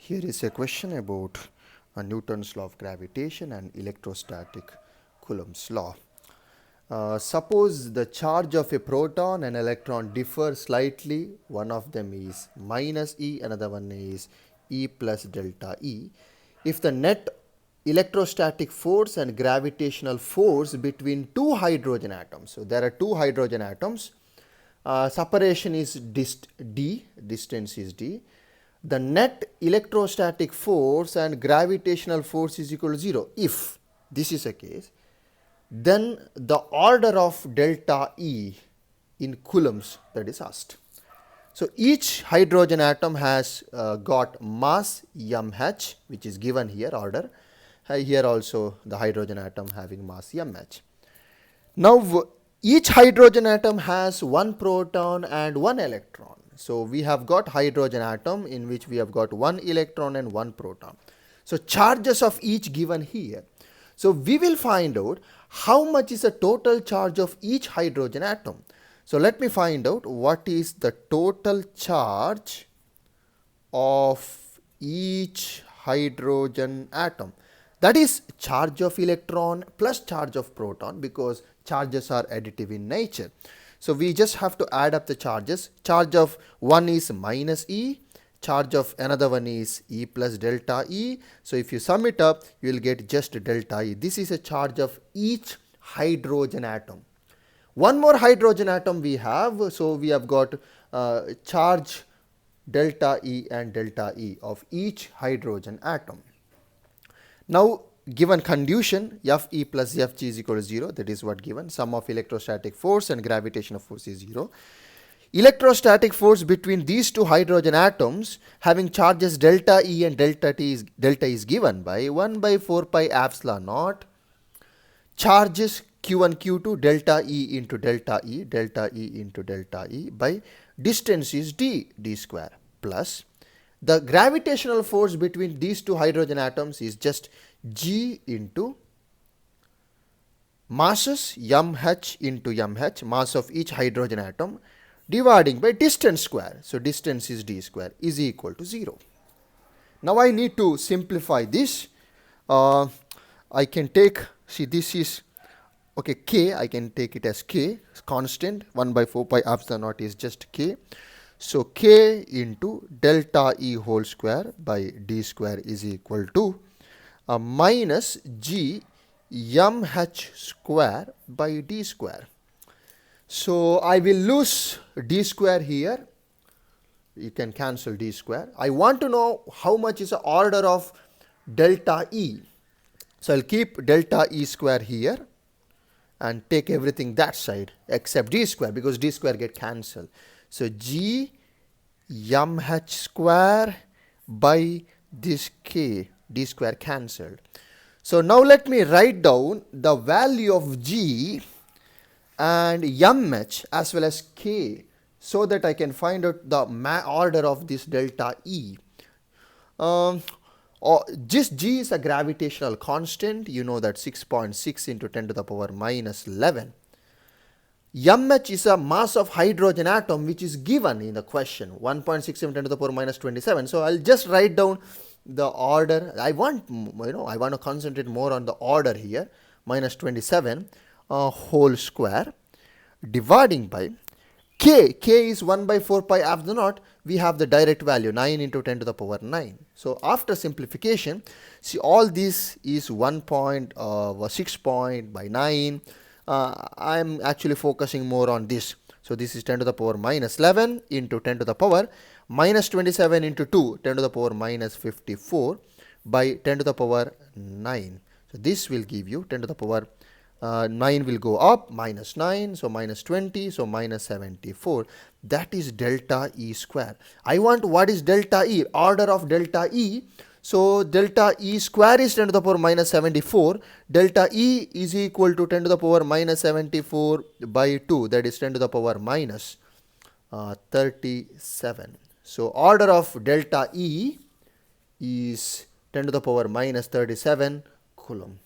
Here is a question about Newton's law of gravitation and electrostatic Coulomb's law. Suppose the charge of a proton and electron differ slightly. One of them is minus E, another one is E plus delta E. If the net electrostatic force and gravitational force between two hydrogen atoms, so there are two hydrogen atoms, separation is distance is d. The net electrostatic force and gravitational force is equal to 0. If this is a case, then the order of delta E in coulombs that is asked. So each hydrogen atom has got mass mh, which is given here order. Here also the hydrogen atom having mass mh. Now each hydrogen atom has one proton and one electron. So we have got hydrogen atom in which we have got one electron and one proton. So charges of each given here. So we will find out how much is the total charge of each hydrogen atom. So let me find out what is the total charge of each hydrogen atom. That is charge of electron plus charge of proton, because charges are additive in nature. So we just have to add up the charges. Charge of one is minus E, charge of another one is E plus delta E. So if you sum it up, you will get just delta E. This is a charge of each hydrogen atom. One more hydrogen atom we have, so we have got charge delta E and delta E of each hydrogen atom. Now given condition Fe plus Fg is equal to 0, that is what given. Sum of electrostatic force and gravitational force is 0. Electrostatic force between these two hydrogen atoms having charges delta E and delta is given by 1 by 4 pi epsilon naught. Charges Q1 Q2 delta E into delta E into delta E by distance is d square, plus the gravitational force between these two hydrogen atoms is just G into masses mh into mh, mass of each hydrogen atom, dividing by distance square. So distance is d square is equal to 0. Now I need to simplify this. I can take, see this is, okay, k, I can take it as k, constant, 1 by 4 pi epsilon naught is just k. So k into delta E whole square by d square is equal to minus G mh square by d square. So I will lose d square here. You can cancel d square. I want to know how much is the order of delta E. So I'll keep delta E square here and take everything that side except d square, because d square get cancelled. So G mh square by this k, d square cancelled. So now let me write down the value of G and mh as well as k, so that I can find out the order of this delta E. This G is a gravitational constant. You know that 6.6 into 10 to the power minus 11. mh is a mass of hydrogen atom which is given in the question, 1.67 10 to the power minus 27. So I'll just write down the order. I want to concentrate more on the order here, minus 27 whole square, dividing by k. K is 1 by 4 pi epsilon naught. We have the direct value 9 into 10 to the power 9. So after simplification, see all this is 1.6 by 9. I am actually focusing more on this. So this is 10 to the power minus 11 into 10 to the power minus 27 into 2, 10 to the power minus 54 by 10 to the power 9. So this will give you 10 to the power 9 will go up, minus 9, so minus 20, so minus 74. That is delta E square. I want what is delta E, order of delta E. So delta E square is 10 to the power minus 74. Delta E is equal to 10 to the power minus 74 by 2. That is 10 to the power minus 37. So order of delta E is 10 to the power minus 37 Coulomb.